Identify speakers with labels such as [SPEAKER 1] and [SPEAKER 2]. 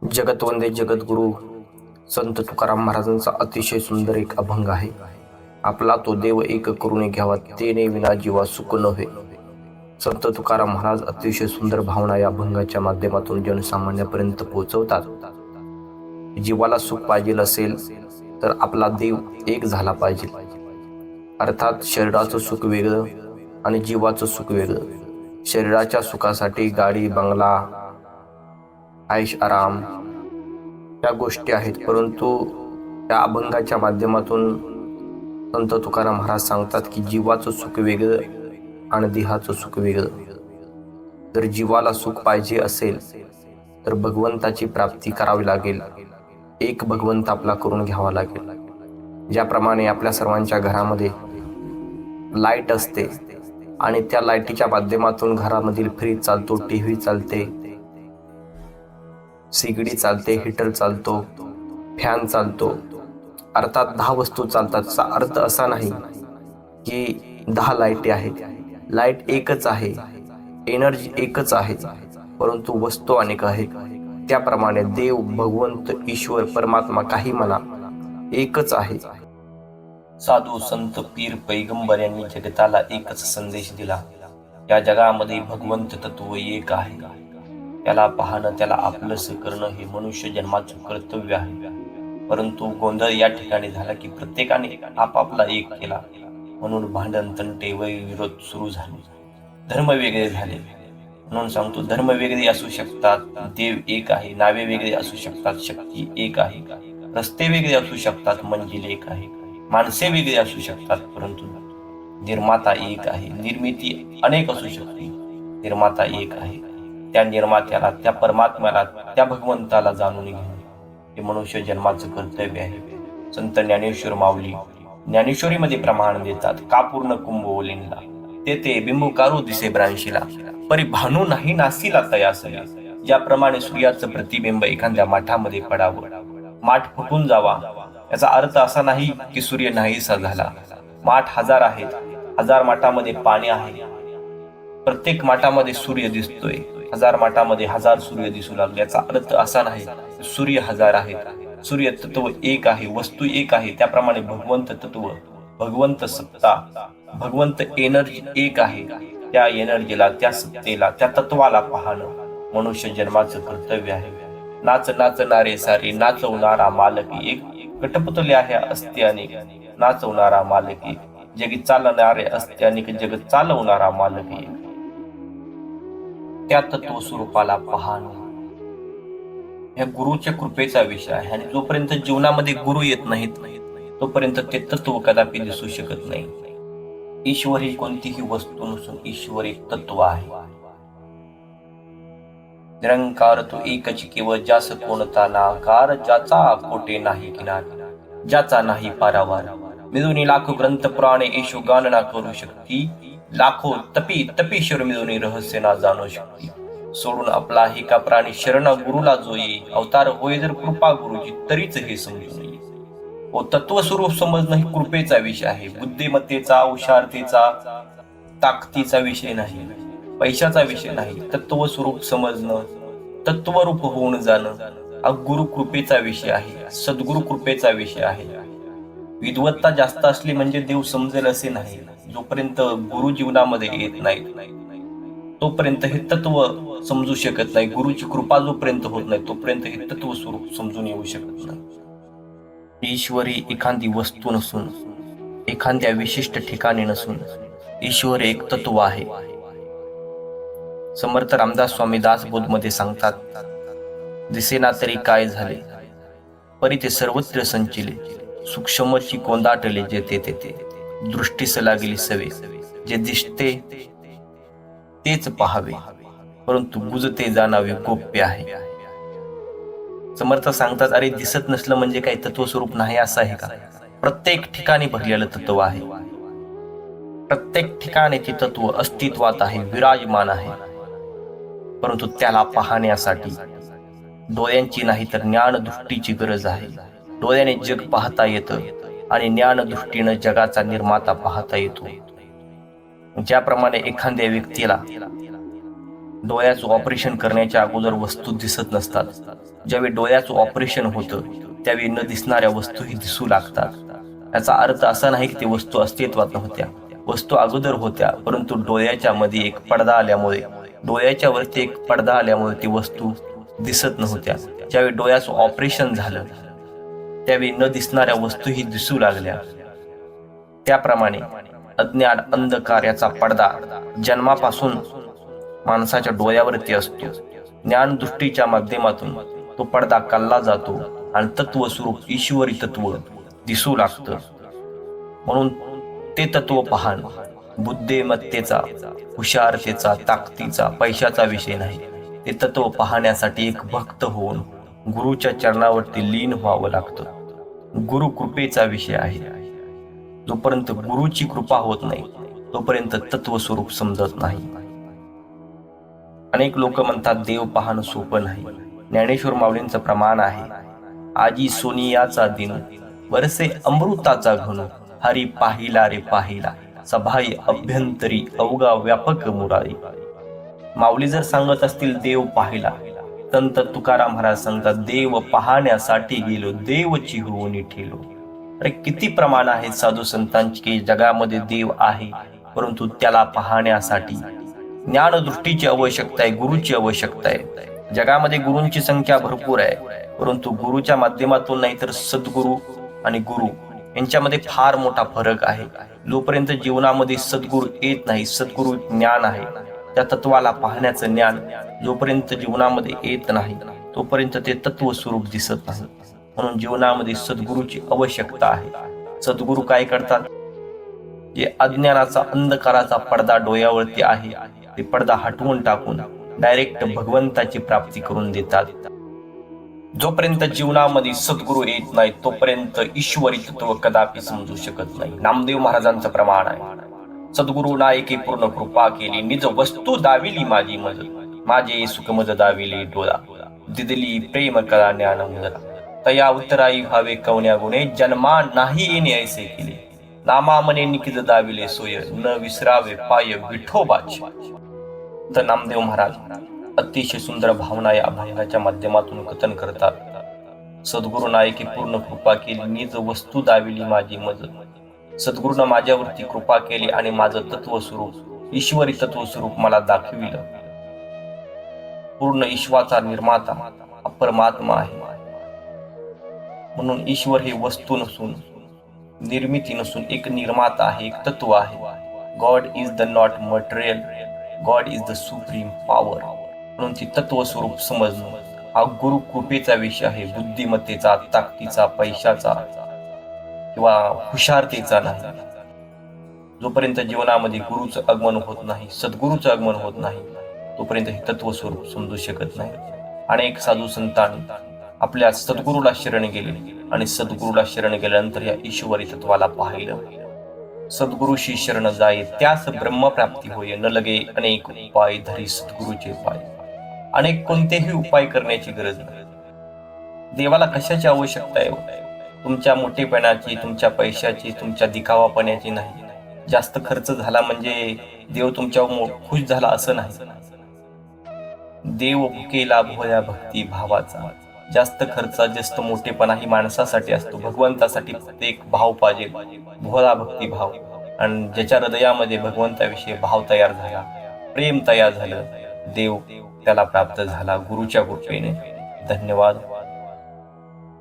[SPEAKER 1] जगतवंदे जगद्गुरु संत तुकाराम महाराजांचा अतिशय सुंदर एक अभंग आहे. आपला तो देव एक करून घ्यावा, तेने विना जीवा सुख नव्हे. संत तुकाराम महाराज अतिशय सुंदर भावना या अभंगाच्या माध्यमातून जनसामान्यापर्यंत पोहोचवतात. जीवाला सुख पाहिजे असेल तर आपला देव एक झाला पाहिजे. अर्थात शरीराचं सुख वेगळं आणि जीवाचं सुख वेगळं. शरीराच्या सुखासाठी गाडी बंगला ऐश आराम या गोष्टी आहेत, परंतु या अभंगाच्या माध्यमातून संत तुकाराम महाराज सांगतात की जीवाचं सुख वेगळं आणि देहाचं सुख वेगळं. जर जीवाला सुख पाहिजे असेल तर भगवंताची प्राप्ती करावी लागेल. एक भगवंत आपला करून घ्यावा लागेल. ज्याप्रमाणे आपल्या सर्वांच्या घरामध्ये लाईट असते आणि त्या लाईटीच्या माध्यमातून घरामधील फ्रीज चालतो, टीव्ही चालते, सिगडी चालते, हीटर चालतो, फॅन चालतो. अर्थात 10 वस्तू चालतात. अर्थ असा नाही की 10 लाईटी आहेत. लाईट एकच आहे, एनर्जी एकच आहे, परंतु वस्तू अनेक आहेत. त्याप्रमाणे देव, भगवंत, ईश्वर, परमात्मा काही म्हणा, एकच आहे. साधू, संत, पीर, पैगंबर यांनी जगताला एकच संदेश दिला. या जगामध्ये भगवंत तत्व एक आहे. त्याला पाहणं, त्याला आपलंसं करणं हे मनुष्य जन्माचं कर्तव्य आहे. परंतु गोंधळ या ठिकाणी झाला की प्रत्येकाने आपापला एक केला, म्हणून भांडण, तंटे व विरोध सुरू झाले. धर्म वेगळे झाले. म्हणून सांगतो, धर्म वेगळे असू शकतात, देव एक आहे. नावे वेगळे असू शकतात, शक्ती एक आहे. रस्ते वेगळे असू शकतात, मंजिल एक आहे. माणसे वेगळी असू शकतात, परंतु निर्माता एक आहे. निर्मिती अनेक असू शकते, निर्माता एक आहे. त्या निर्मात्याला, त्या परमात्म्याला, त्या भगवंताला जाणून घेणे हे मनुष्य जन्माचं कर्तव्य आहे. संत ज्ञानेश्वर माऊली ज्ञानेश्वरीमध्ये प्रमाण देतात. कापूर्ण कुंभोलींना ते बिंबुकारू दिसे ब्रांशीला, परी भानू नाही नासीला तयासया. ज्याप्रमाणे सूर्याचं प्रतिबिंब एखाद्या माठामध्ये पडावं, माठ फुटून जावा, याचा अर्थ असा नाही की सूर्य नाहीसा झाला. माठ 1000 आहेत, 1000 माठामध्ये पाणी आहे. प्रत्येक माठामध्ये सूर्य दिसतोय. 1000 माठामध्ये 1000 सूर्य दिसू लागले. याचा अर्थ असा नाही सूर्य 1000 आहेत. सूर्य तत्व एक आहे, वस्तू एक आहे. त्याप्रमाणे भगवंत तत्व, भगवंत सत्ता, भगवंत एनर्जी एक आहे. त्या एनर्जीला, त्या सत्तेला, त्या तत्वाला पाहणं मनुष्य जन्माचं कर्तव्य आहे. नाच नाचणारे सारे, नाचवणारा मालक एक. कटपुतले आहे असते अनेक, नाचवणारा मालक एक. जगी चालणारे असते अनेक, जग चालवणारा मालक एक. त्या तत्व स्वरूपाला पाहणं ह्या गुरुच्या कृपेचा विषय आहे. आणि जोपर्यंत जीवनामध्ये गुरु येत नाहीत, तोपर्यंत ते तत्व कदापि दिसू शकत नाही. ईश्वर ही कोणतीही वस्तू नसून ईश्वर एक तत्व आहे. निरंकार तो एकच केवळ, ज्यास कोणता नाकार, ज्याचा कोटे नाही किनार, ज्याचा नाही पारावार. मिळून लाखो ग्रंथ पुराणे येशू गान ना करू शकती, लाखो तपीश्वर मिळून रहस्य ना जाणू शकती. सोडून आपला ही का प्राणी शरण गुरुला जो येई, अवतार होय जर कृपा गुरुची तरीच हे समजून येईल. व तत्व स्वरूप समजणं ही कृपेचा विषय आहे. बुद्धिमत्तेचा, हुशारतेचा, ताकदीचा विषय नाही, पैशाचा विषय नाही. तत्व स्वरूप समजणं, तत्वरूप होऊन जाणं गुरु कृपेचा विषय आहे, सद्गुरु कृपेचा विषय आहे. विद्वत्ता जास्त असली म्हणजे देव समजेल असे नाही. जोपर्यंत गुरु जीवनामध्ये येत नाही तोपर्यंत हे तत्व समजू शकत नाही. गुरुची कृपा जोपर्यंत होत नाही तोपर्यंत हे तत्व स्वरूप समजून येऊ शकत नाही. ईश्वर ही एखादी वस्तू नसून, एखाद्या विशिष्ट ठिकाणी नसून, ईश्वर एक तत्व आहे. समर्थ रामदास स्वामी दासबोध मध्ये सांगतात, दिसेना तरी काय झाले, परी ते सर्वत्र संचिले. सूक्ष्मची कोंदाटले जेते तेथे, दृष्टीस लागली सवे. जे दिसते तेच पाहावे, परंतु गुजते जाणावे गोप्य आहे. समर्थ सांगतात, अरे दिसत नसलं म्हणजे काही तत्व स्वरूप नाही असं आहे का? प्रत्येक ठिकाणी भरलेलं तत्व आहे. प्रत्येक ठिकाणी ते तत्व अस्तित्वात आहे, विराजमान आहे. परंतु त्याला पाहण्यासाठी डोळ्यांची नाही तर ज्ञानदृष्टीची गरज आहे. डोळ्याने जग पाहता येतं आणि ज्ञानदृष्टीनं जगाचा निर्माता पाहता येतो. ज्याप्रमाणे एखाद्या व्यक्तीला डोळ्याचं ऑपरेशन करण्याच्या अगोदर वस्तू दिसत नसतात. ज्यावेळी डोळ्याचं ऑपरेशन होतं त्यावेळी न दिसणाऱ्या वस्तूही दिसू लागतात. याचा अर्थ असा नाही की ती वस्तू अस्तित्वात नव्हत्या. वस्तू अगोदर होत्या, परंतु डोळ्याच्या मध्ये एक पडदा आल्यामुळे, डोळ्याच्या वरती एक पडदा आल्यामुळे ती वस्तू दिसत नव्हत्या. ज्यावेळी डोळ्याचं ऑपरेशन झालं त्यावेळी न दिसणाऱ्या वस्तूही दिसू लागल्या. त्याप्रमाणे अज्ञान, अंधकार याचा पडदा जन्मापासून माणसाच्या डोळ्यावरती असतो. ज्ञानदृष्टीच्या माध्यमातून तो पडदा काढला जातो आणि तत्वस्वरूप ईश्वरी तत्व दिसू लागतं. म्हणून ते तत्व पाहण बुद्धिमत्तेचा, हुशारतेचा, ताकदीचा, पैशाचा विषय नाही. ते तत्व पाहण्यासाठी एक भक्त होऊन गुरुच्या चरणावरती लीन व्हावं लागतं. गुरु कृपेचा विषय आहे. जोपर्यंत गुरुची कृपा होत नाही तोपर्यंत तत्वस्वरूप समजत नाही. अनेक लोक म्हणतात देव पाहणं सोपं नाही. ज्ञानेश्वर माऊलींचं प्रमाण आहे, आजी सोनियाचा दिन वरसे अमृताचा घन, हरी पाहिला रे पाहिला सभाई अभ्यंतरी अवघा व्यापक मुरारी. माऊली जर सांगत असतील देव पाहिला, संत तुकाराम महाराज सांगतात देव पाहण्यासाठी गेलो देवची होऊन ठेलो. अरे किती प्रमाण आहेत साधू संतांची की जगामध्ये देव आहे, परंतु त्याला पाहण्यासाठी ज्ञानदृष्टीची आवश्यकता आहे, गुरुची आवश्यकता आहे. जगामध्ये गुरूंची संख्या भरपूर आहे, परंतु गुरुच्या माध्यमातून नाही तर सद्गुरू आणि गुरु यांच्यामध्ये फार मोठा फरक आहे. जोपर्यंत जीवनामध्ये सद्गुरू येत नाही, सद्गुरू ज्ञान आहे, त्या तत्वाला पाहण्याचं ज्ञान जोपर्यंत जीवनामध्ये येत नाही तोपर्यंत ते तत्व स्वरूप दिसत नाही. म्हणून जीवनामध्ये सद्गुरूची आवश्यकता आहे. सद्गुरू काय करतात, जे अज्ञानाचा, अंधकाराचा पडदा डोळ्यावरती आहे ते पडदा हटवून टाकून डायरेक्ट भगवंताची प्राप्ती करून देतात. जोपर्यंत जीवनामध्ये सद्गुरू येत नाही तोपर्यंत ईश्वरी तत्व कदापि समजू शकत नाही. नामदेव महाराजांचं प्रमाण आहे, सद्गुरू नायके पूर्ण कृपा केली, निज वस्तू दाविली माझी मज, माझे सुख मज दाविले डोळा, दिदली प्रेम कला ज्ञान मुद्रा, तया उत्तराई व्हावे कवन्या गुणे, जन्मा नाही येणे ऐसे केले, नामा मने निकिज दाविले सोय, न विसरावे पाय विठोबाचे. तर नामदेव महाराज अतिशय सुंदर भावना या अभंगाच्या माध्यमातून कथन करतात. सद्गुरू नायकी पूर्ण कृपा केली, निज वस्तू दाविली माझी मज. सद्गुरूनं माझ्यावरती कृपा केली आणि माझं तत्वस्वरूप, ईश्वरी तत्वस्वरूप मला दाखविलं. पूर्ण ईश्वाचा निर्माता अपरमात्मा आहे. म्हणून ईश्वर हे वस्तू नसून, निर्मिती नसून एक निर्माता आहे, एक तत्व आहे. God is the not material, God is the supreme power. म्हणून ती तत्वस्वरूप समजणं हा गुरु कृपेचा विषय आहे. बुद्धिमत्तेचा, ताकदीचा, पैशाचा किंवा हुशारतेचा नाही. जोपर्यंत जीवनामध्ये गुरुचं आगमन होत नाही, सद्गुरूचं आगमन होत नाही तोपर्यंत हे तत्वस्वरूप समजू शकत नाही. अनेक साधू संतांनी आपल्या सद्गुरूला शरण गेले आणि सद्गुरूला शरण गेल्यानंतर या ईश्वरी तत्वाला पाहिलं. सद्गुरूशी शरण जाये त्यास ब्रह्मप्राप्ती होय, न लगे अनेक उपाय धरी सद्गुरूचे पाय. अनेक कोणतेही उपाय करण्याची गरज नाही. देवाला कशाची आवश्यकता आहे? तुमच्या मोठेपणाची, तुमच्या पैशाची, तुमच्या दिखावापणाची नाही. जास्त खर्च झाला म्हणजे देव तुमच्यावर खुश झाला असं नाही. देव भुकेला भोळ्या भक्ती भावाचा. जास्त खर्च, जास्त मोठेपणा ही माणसासाठी असतो. भगवंतासाठी प्रत्येक भाव पाहिजे, भोळा भक्ती भाव. आणि ज्याच्या हृदयामध्ये भगवंताविषयी भाव तयार झाला, प्रेम तयार झालं, देव त्याला प्राप्त झाला गुरुच्या कृपेने. धन्यवाद.